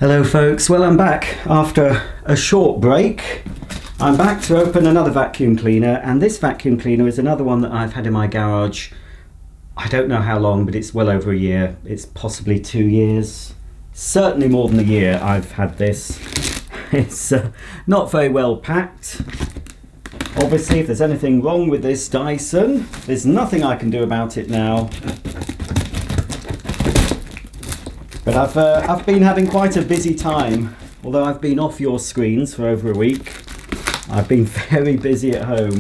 Hello folks, well I'm back after a short break. I'm back to open another vacuum cleaner, and this vacuum cleaner is another one that I've had in my garage. I don't know how long, but it's well over a year. It's possibly 2 years, certainly more than a year I've had this. It's not very well packed. Obviously if there's anything wrong with this Dyson, there's nothing I can do about it now. But I've been having quite a busy time. Although I've been off your screens for over a week, I've been very busy at home,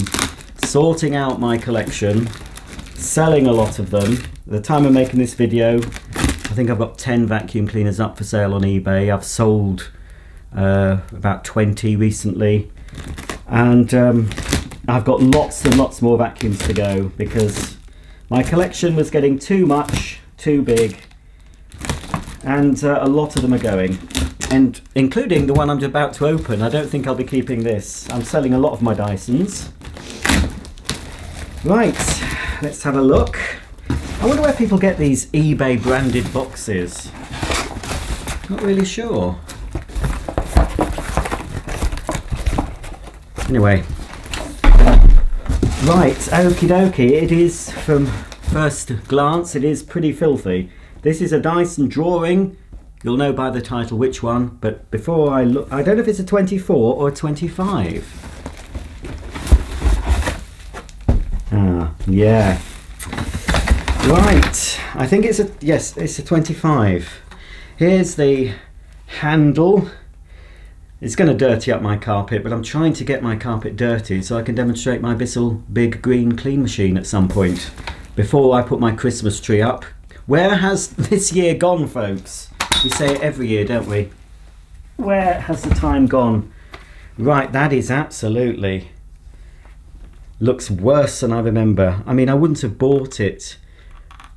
sorting out my collection, selling a lot of them. At the time of making this video, I think I've got 10 vacuum cleaners up for sale on eBay. I've sold about 20 recently, and I've got lots and lots more vacuums to go because my collection was getting too much, too big. And a lot of them are going, and including the one I'm about to open. I don't think I'll be keeping this. I'm selling a lot of my Dysons. Right, let's have a look. I wonder where people get these eBay branded boxes. Not really sure. Anyway, right, okie dokie. It is, from first glance, it is pretty filthy. This is a Dyson drawing. You'll know by the title which one, but before I look, I don't know if it's a 24 or a 25. Ah, yeah. Right, I think it's a, yes, it's a 25. Here's the handle. It's going to dirty up my carpet, but I'm trying to get my carpet dirty so I can demonstrate my Bissell big green clean machine at some point before I put my Christmas tree up. Where has this year gone, folks? We say it every year, don't we? Where has the time gone? Right, that is absolutely... looks worse than I remember. I mean, I wouldn't have bought it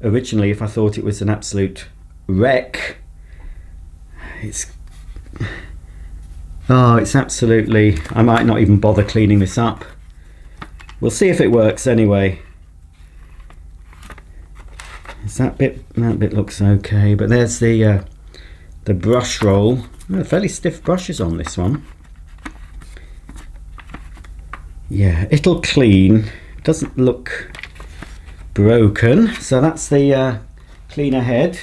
originally if I thought it was an absolute wreck. It's... oh, it's absolutely... I might not even bother cleaning this up. We'll see if it works anyway. Is that bit looks okay, but there's the brush roll. Fairly stiff brushes on this one. Yeah, it'll clean. Doesn't look broken. So that's the cleaner head.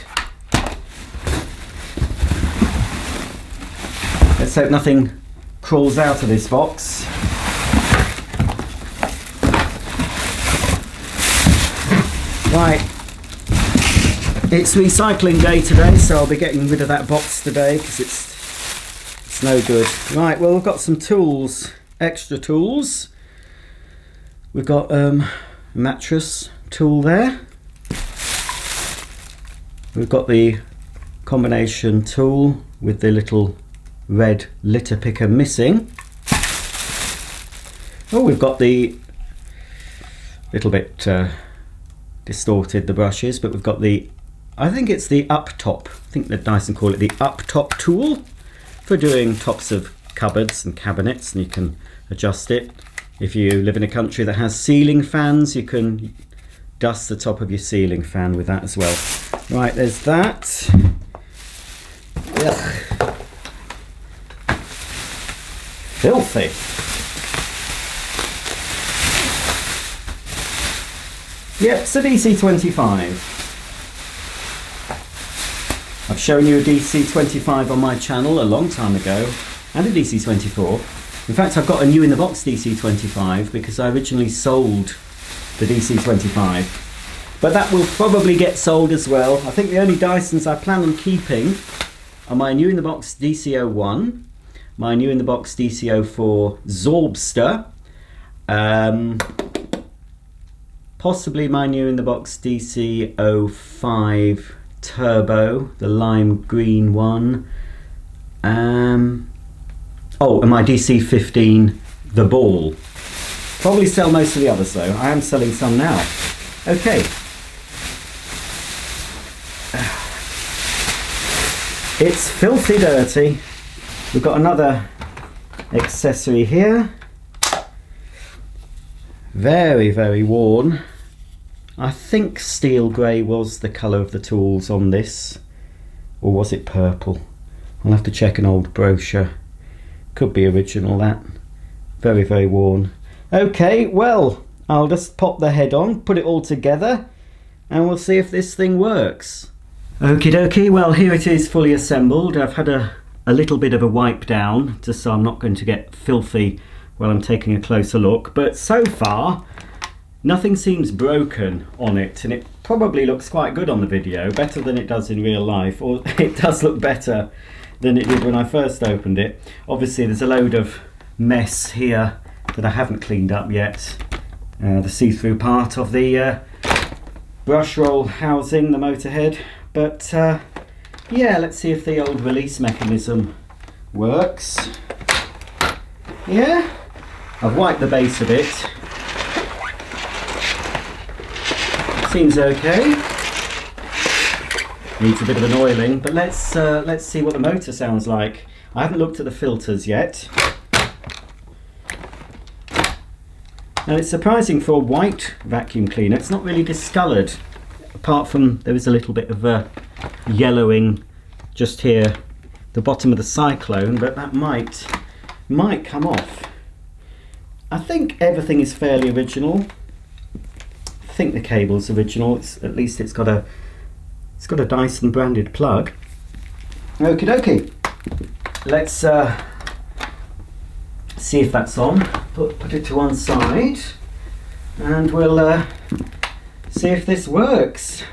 Let's hope nothing crawls out of this box. Right. It's recycling day today, so I'll be getting rid of that box today because it's no good. Right, well, we've got some tools, extra tools. We've got a mattress tool there. We've got the combination tool with the little red litter picker missing. Oh, we've got the little bit distorted, the brushes, but we've got the, I think it's the up top. I think that Dyson call it the up top tool for doing tops of cupboards and cabinets, and you can adjust it. If you live in a country that has ceiling fans, you can dust the top of your ceiling fan with that as well. Right, there's that. Ugh. Filthy. Yep, it's a DC25. I've shown you a DC25 on my channel a long time ago, and a DC24. In fact, I've got a new in the box DC25 because I originally sold the DC25. But that will probably get sold as well. I think the only Dysons I plan on keeping are my new in the box DC01, my new in the box DC04 Zorbster, possibly my new in the box DC05 Turbo, the lime green one. Oh, and my DC15 the ball. Probably sell most of the others though. I am selling some now. Okay. It's filthy dirty. We've got another accessory here. Very, very worn. I think steel grey was the colour of the tools on this. Or was it purple? I'll have to check an old brochure. Could be original, that. Very, very worn. Okay, well, I'll just pop the head on, put it all together, and we'll see if this thing works. Okie dokie, well, here it is fully assembled. I've had a little bit of a wipe down, just so I'm not going to get filthy while I'm taking a closer look. But so far, nothing seems broken on it, and it probably looks quite good on the video, better than it does in real life, or it does look better than it did when I first opened it. Obviously there's a load of mess here that I haven't cleaned up yet. The see-through part of the brush roll housing, the motor head. But yeah, let's see if the old release mechanism works. Yeah, I've wiped the base of it. Seems okay. Needs a bit of an oiling, but let's see what the motor sounds like. I haven't looked at the filters yet. And it's surprising for a white vacuum cleaner, it's not really discoloured, apart from there is a little bit of yellowing just here, the bottom of the cyclone, but that might come off. I think everything is fairly original. I think the cable's original. At least it's got a Dyson branded plug. Okie dokie. Let's see if that's on. Put it to one side, and we'll see if this works.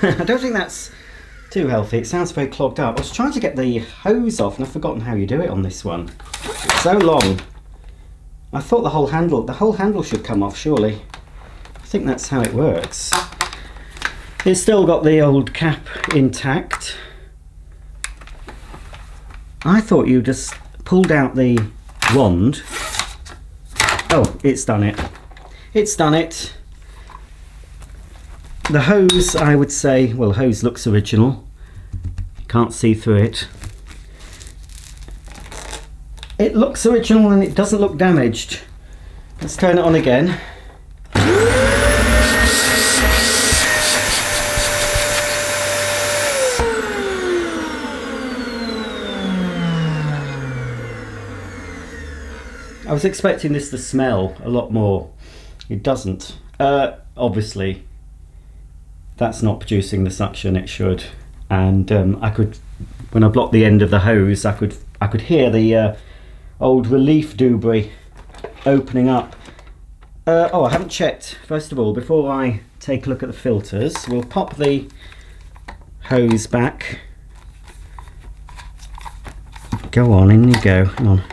I don't think that's too healthy. It sounds very clogged up. I was trying to get the hose off and I've forgotten how you do it on this one. It's so long. I thought the whole handle should come off, surely. I think that's how it works. It's still got the old cap intact. I thought you just pulled out the wand. Oh, it's done it. It's done it. The hose, I would say, well, hose looks original. You can't see through it. It looks original and it doesn't look damaged. Let's turn it on again. I was expecting this to smell a lot more. It doesn't. Obviously, that's not producing the suction it should, and I could, when I blocked the end of the hose, I could hear the old relief debris opening up. Oh, I haven't checked. First of all, before I take a look at the filters, we'll pop the hose back. Go on, in you go. Hang on,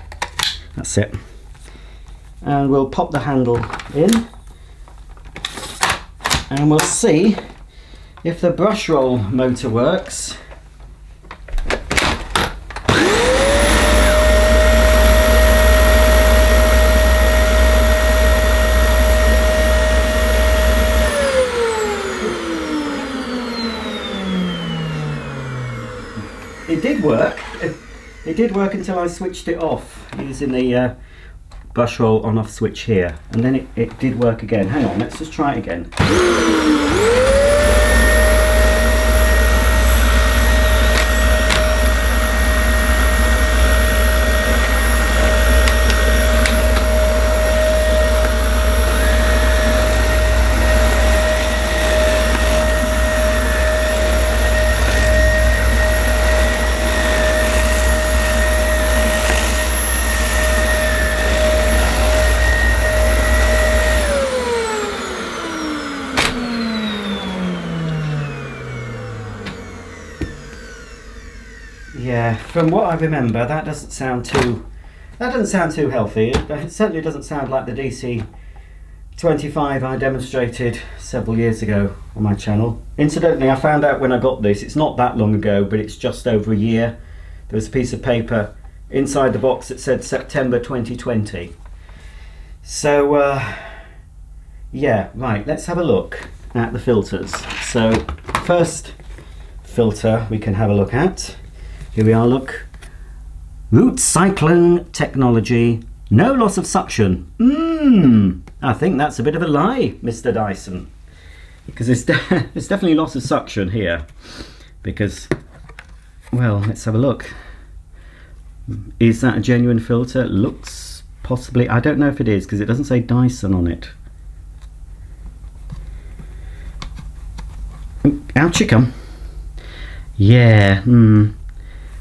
that's it. And we'll pop the handle in, and we'll see if the brush roll motor works. It did work. It did work until I switched it off using the brush roll on off switch here, and then it did work again. Hang on, let's just try it again. Yeah, from what I remember, that doesn't sound too healthy. It certainly doesn't sound like the DC25 I demonstrated several years ago on my channel. Incidentally, I found out when I got this, it's not that long ago, but it's just over a year. There was a piece of paper inside the box that said September 2020. So yeah, right, let's have a look at the filters. So first filter we can have a look at. Here we are, look. Root Cyclone technology, no loss of suction. I think that's a bit of a lie, Mr. Dyson. Because there's definitely loss of suction here. Because, well, let's have a look. Is that a genuine filter? It looks possibly, I don't know if it is because it doesn't say Dyson on it. Out you come. Yeah,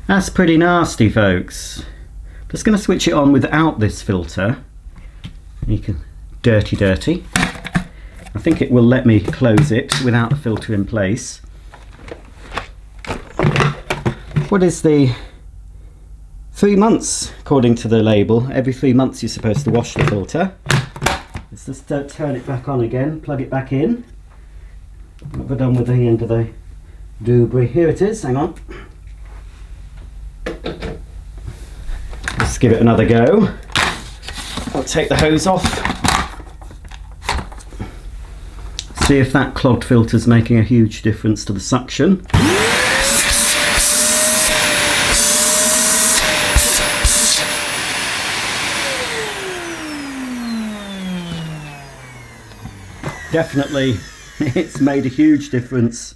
that's pretty nasty, folks. I'm just going to switch it on without this filter. You can dirty. I think it will let me close it without the filter in place. What is the 3 months according to the label? Every 3 months you're supposed to wash the filter. Let's just turn it back on again, plug it back in. What have I done with the end of the doobry? Here it is, hang on. Let's give it another go. I'll take the hose off. See if that clogged filter's making a huge difference to the suction. Definitely, it's made a huge difference.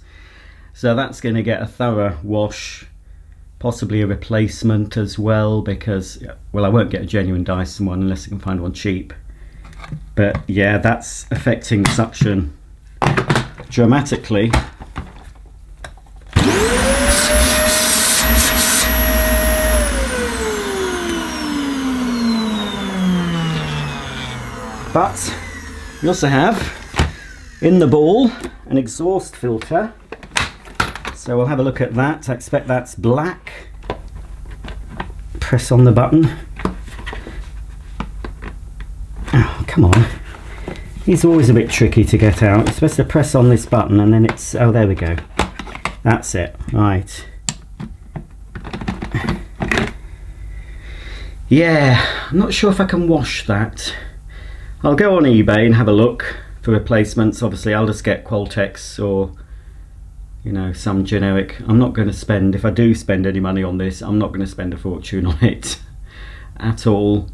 So that's going to get a thorough wash, possibly a replacement as well, because, well, I won't get a genuine Dyson one unless I can find one cheap. But yeah, that's affecting suction dramatically. But we also have in the ball an exhaust filter. So we'll have a look at that. I expect that's black. Press on the button. Oh, come on. He's always a bit tricky to get out. You're supposed to press on this button and then it's... oh, there we go. That's it. Right. Yeah, I'm not sure if I can wash that. I'll go on eBay and have a look for replacements. Obviously, I'll just get Qualtex or, you know, some generic. I'm not going to spend, if I do spend any money on this, I'm not going to spend a fortune on it at all.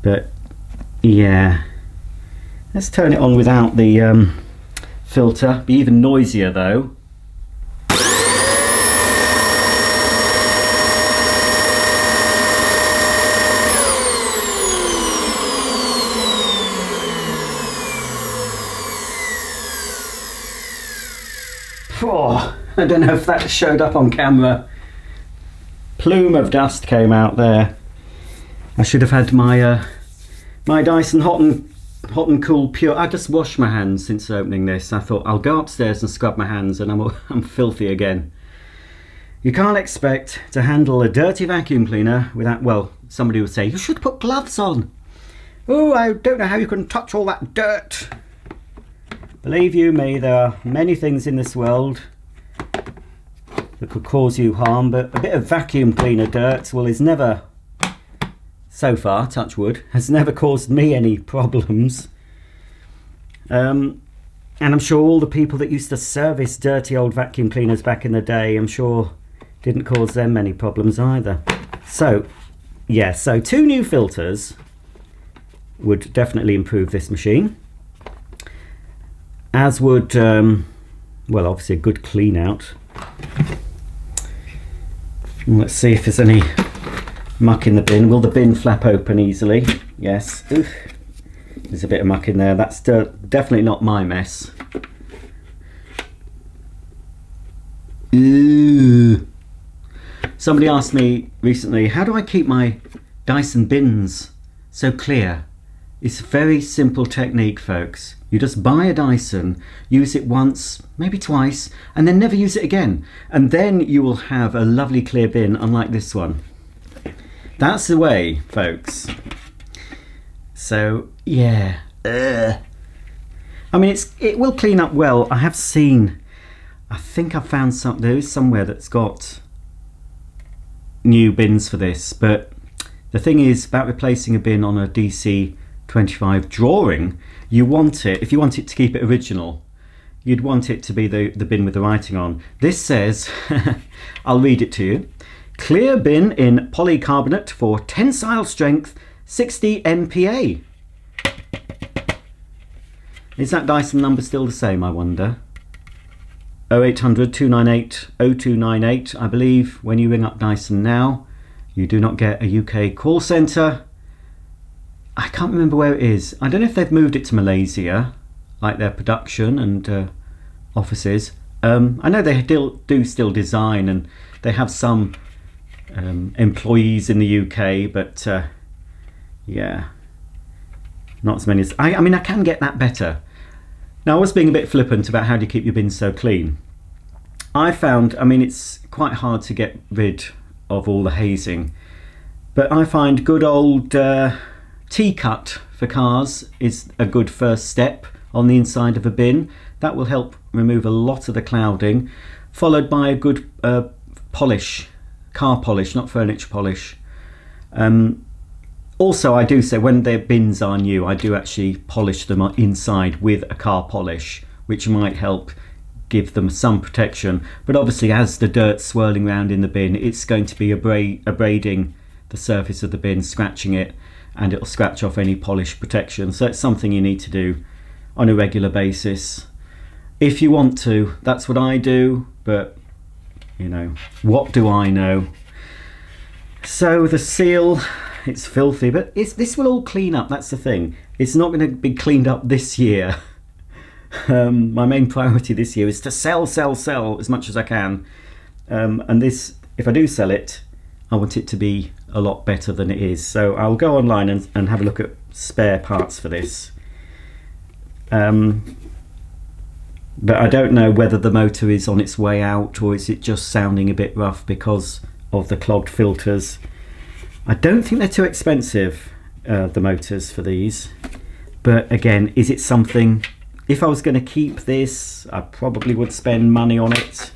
But yeah, let's turn it on without the filter. Be even noisier though. Oh, I don't know if that showed up on camera. Plume of dust came out there. I should have had my my Dyson hot and cool pure. I just washed my hands since opening this. I thought I'll go upstairs and scrub my hands, and I'm filthy again. You can't expect to handle a dirty vacuum cleaner without, well, somebody would say you should put gloves on. Oh, I don't know how you can touch all that dirt. Believe you me, there are many things in this world that could cause you harm, but a bit of vacuum cleaner dirt, well, is never, so far, touch wood, has never caused me any problems. And I'm sure all the people that used to service dirty old vacuum cleaners back in the day, I'm sure didn't cause them any problems either. So, yeah, so 2 new filters would definitely improve this machine. As would, well, obviously a good clean out. Let's see if there's any muck in the bin. Will the bin flap open easily? Yes. Oof. There's a bit of muck in there. That's definitely not my mess. Ooh. Somebody asked me recently, how do I keep my Dyson bins so clear? It's a very simple technique, folks. You just buy a Dyson, use it once, maybe twice, and then never use it again. And then you will have a lovely clear bin, unlike this one. That's the way, folks. So, yeah. I mean, it will clean up well. I have seen, I think I've found there is somewhere that's got new bins for this, but The thing is about replacing a bin on a DC25 drawing, you want it, if you want it to keep it original, you'd want it to be the bin with the writing on. This says, I'll read it to you. Clear bin in polycarbonate for tensile strength 60 MPa. Is that Dyson number still the same, I wonder? 0800 298 0298. I believe when you ring up Dyson now, you do not get a UK call centre. I can't remember where it is. I don't know if they've moved it to Malaysia, like their production and offices. I know they do still design, and they have some employees in the UK, but yeah, not as many as I mean I can get that better. Now, I was being a bit flippant about how do you keep your bins so clean. I found, I mean, it's quite hard to get rid of all the hazing, but I find good old T-cut for cars is a good first step on the inside of a bin. That will help remove a lot of the clouding, followed by a good polish, car polish, not furniture polish. Also, I do say when their bins are new, I do actually polish them inside with a car polish, which might help give them some protection. But obviously, as the dirt's swirling around in the bin, it's going to be abrading the surface of the bin, scratching it, and it'll scratch off any polish protection. So it's something you need to do on a regular basis. If you want to, that's what I do, but you know, what do I know? So the seal, it's filthy, but this will all clean up. That's the thing. It's not going to be cleaned up this year. My main priority this year is to sell as much as I can. And this, if I do sell it, I want it to be a lot better than it is. So I'll go online and have a look at spare parts for this. But I don't know whether the motor is on its way out, or is it just sounding a bit rough because of the clogged filters. I don't think they're too expensive, the motors for these, but again, is it something, if I was going to keep this, I probably would spend money on it.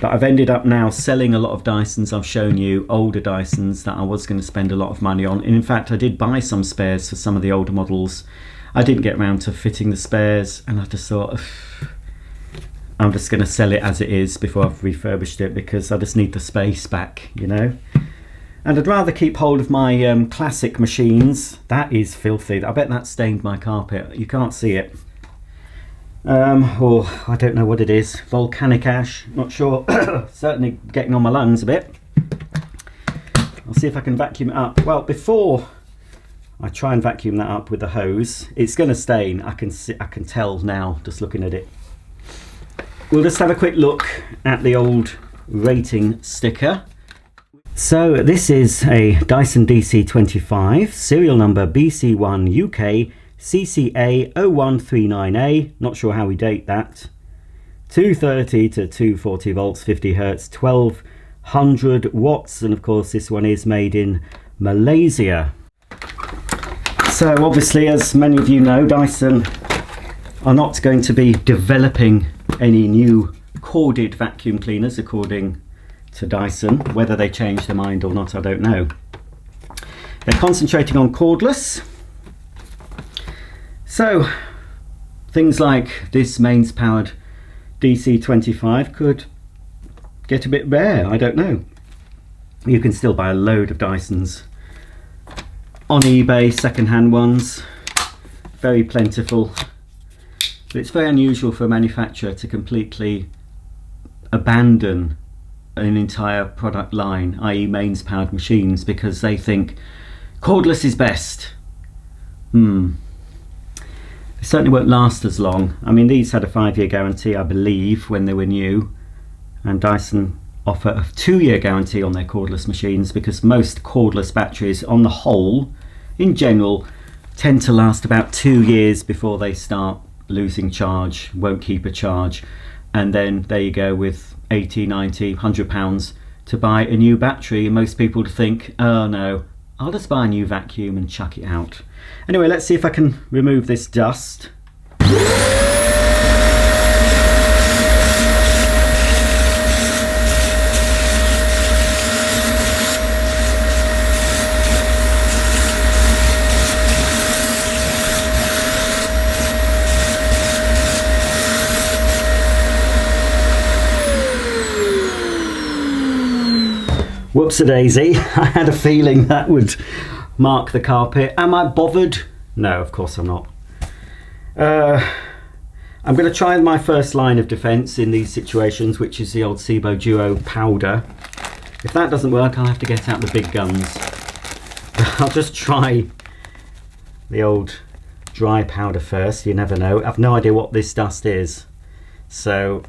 But I've ended up now selling a lot of Dysons. I've shown you older Dysons that I was going to spend a lot of money on, and in fact I did buy some spares for some of the older models. I didn't get around to fitting the spares, and I just thought, I'm just going to sell it as it is before I've refurbished it, because I just need the space back, you know. And I'd rather keep hold of my classic machines. That is filthy. I bet that stained my carpet. You can't see it. Or I don't know what it is. Volcanic ash. Not sure. Certainly getting on my lungs a bit. I'll see if I can vacuum it up. Well, before I try and vacuum that up with the hose, it's going to stain. I can tell now just looking at it. We'll just have a quick look at the old rating sticker. So this is a Dyson DC25, serial number BC1UK CCA0139A, not sure how we date that, 230 to 240 volts, 50 hertz, 1200 watts, and of course this one is made in Malaysia. So obviously, as many of you know, Dyson are not going to be developing any new corded vacuum cleaners according to Dyson. Whether they change their mind or not, I don't know. They're concentrating on cordless. So things like this mains powered DC25 could get a bit rare, I don't know. You can still buy a load of Dysons on eBay, second-hand ones, very plentiful. But it's very unusual for a manufacturer to completely abandon an entire product line, i.e. mains powered machines, because they think cordless is best. They certainly won't last as long. I mean, these had a 5-year guarantee, I believe, when they were new, and Dyson offer a 2-year guarantee on their cordless machines, because most cordless batteries on the whole, in general, tend to last about 2 years before they start losing charge, won't keep a charge, and then there you go with 80, 90, 100 pounds to buy a new battery, and most people think, oh no, I'll just buy a new vacuum and chuck it out. Anyway, let's see if I can remove this dust. Whoops-a-daisy. I had a feeling that would mark the carpet. Am I bothered? No, of course I'm not. I'm going to try my first line of defence in these situations, which is the old Cibo Duo powder. If that doesn't work, I'll have to get out the big guns. I'll just try the old dry powder first. You never know. I've no idea what this dust is. So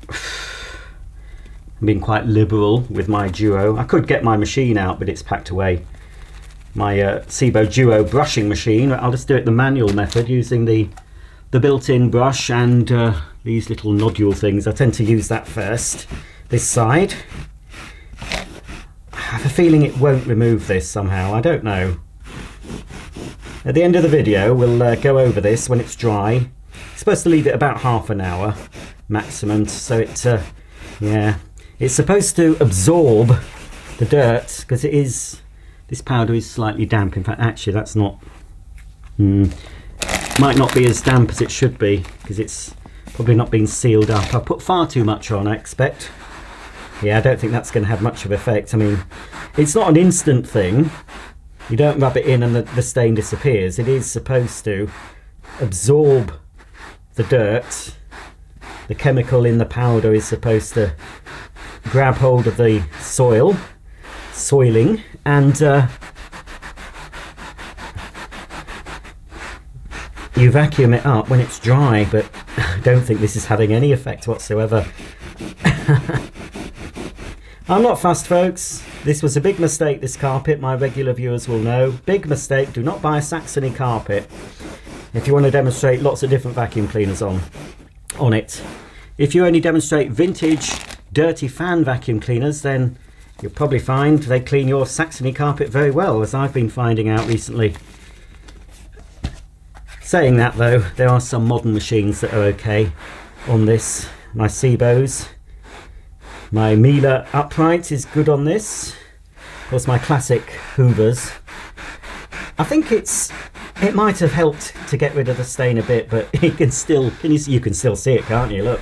I'm being quite liberal with my Duo. I could get my machine out, but it's packed away. My Cibo Duo brushing machine. I'll just do it the manual method using the built-in brush and these little nodule things. I tend to use that first. This side. I have a feeling it won't remove this somehow. I don't know. At the end of the video, we'll go over this when it's dry. It's supposed to leave it about half an hour maximum, so it, yeah, it's supposed to absorb the dirt because it is. This powder is slightly damp. In fact, actually, that's not. Might not be as damp as it should be because it's probably not been sealed up. I've put far too much on, I expect. Yeah, I don't think that's going to have much of an effect. I mean, it's not an instant thing. You don't rub it in and the stain disappears. It is supposed to absorb the dirt. The chemical in the powder is supposed to grab hold of the soiling, and you vacuum it up when it's dry, but I don't think this is having any effect whatsoever. I'm not fussed, folks. This was a big mistake, this carpet. My regular viewers will know. Big mistake. Do not buy a Saxony carpet if you want to demonstrate lots of different vacuum cleaners on it. If you only demonstrate vintage, dirty fan vacuum cleaners, then you'll probably find they clean your Saxony carpet very well, as I've been finding out recently. Saying that though, there are some modern machines that are okay on this. My Cibos. My Miele upright is good on this. Of course, my classic Hoovers. I think it might have helped to get rid of the stain a bit, but you can still see it, can't you? Look.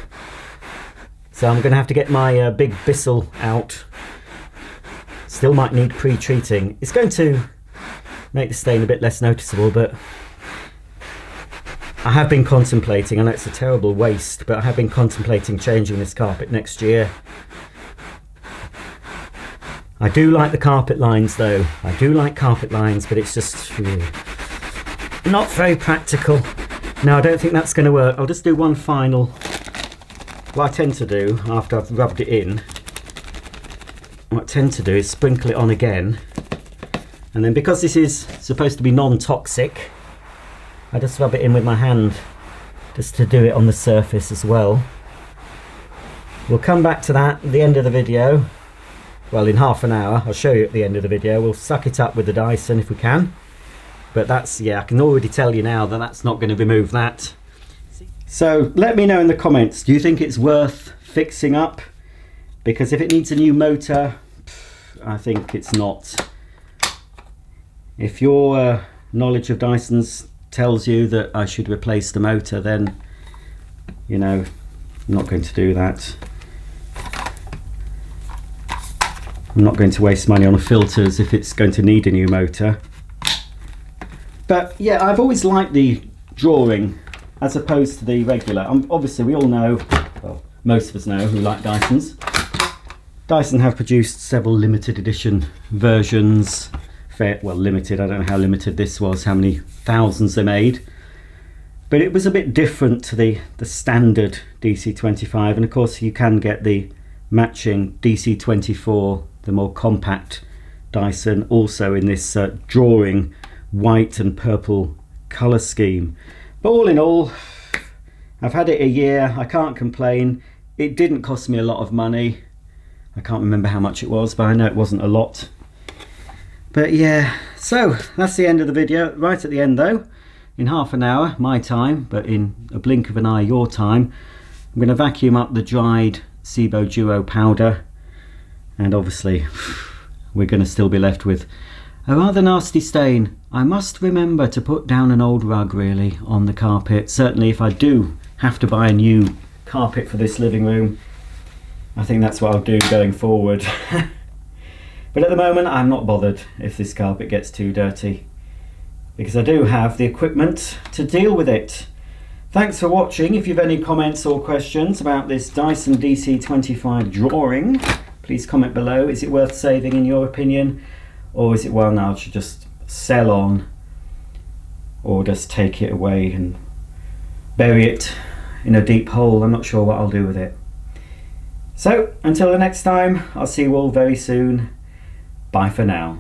So I'm going to have to get my big Bissell out. Still might need pre-treating. It's going to make the stain a bit less noticeable, but I have been contemplating, I know it's a terrible waste, but I have been contemplating changing this carpet next year. I do like the carpet lines though. I do like carpet lines, but it's just not very practical. No, I don't think that's going to work. I'll just do one final. What I tend to do after I've rubbed it in, what I tend to do is sprinkle it on again. And then because this is supposed to be non-toxic, I just rub it in with my hand just to do it on the surface as well. We'll come back to that at the end of the video. Well, in half an hour. I'll show you at the end of the video. We'll suck it up with the Dyson if we can. But that's, yeah, I can already tell you now that that's not going to remove that. So let me know in the comments, do you think it's worth fixing up? Because if it needs a new motor, I think it's not. If your knowledge of Dysons tells you that I should replace the motor, then, you know, I'm not going to do that. I'm not going to waste money on filters if it's going to need a new motor. But yeah, I've always liked the drawing as opposed to the regular. Obviously we all know, well, most of us know who like Dysons. Dyson have produced several limited edition versions. Well, limited, I don't know how limited this was, how many thousands they made. But it was a bit different to the standard DC25, and of course you can get the matching DC24, the more compact Dyson, also in this drawing white and purple colour scheme. But all in all, I've had it a year, I can't complain. It didn't cost me a lot of money. I can't remember how much it was, but I know it wasn't a lot. But yeah, so that's the end of the video. Right at the end though, in half an hour, my time, but in a blink of an eye, your time, I'm going to vacuum up the dried Cibo Duo powder, and obviously we're going to still be left with a rather nasty stain. I must remember to put down an old rug really on the carpet. Certainly if I do have to buy a new carpet for this living room, I think that's what I'll do going forward. But at the moment I'm not bothered if this carpet gets too dirty, because I do have the equipment to deal with it. Thanks for watching. If you have any comments or questions about this Dyson DC25 drawing, please comment below. Is it worth saving in your opinion? Or is it one I should just sell on, or just take it away and bury it in a deep hole? I'm not sure what I'll do with it. So until the next time, I'll see you all very soon. Bye for now.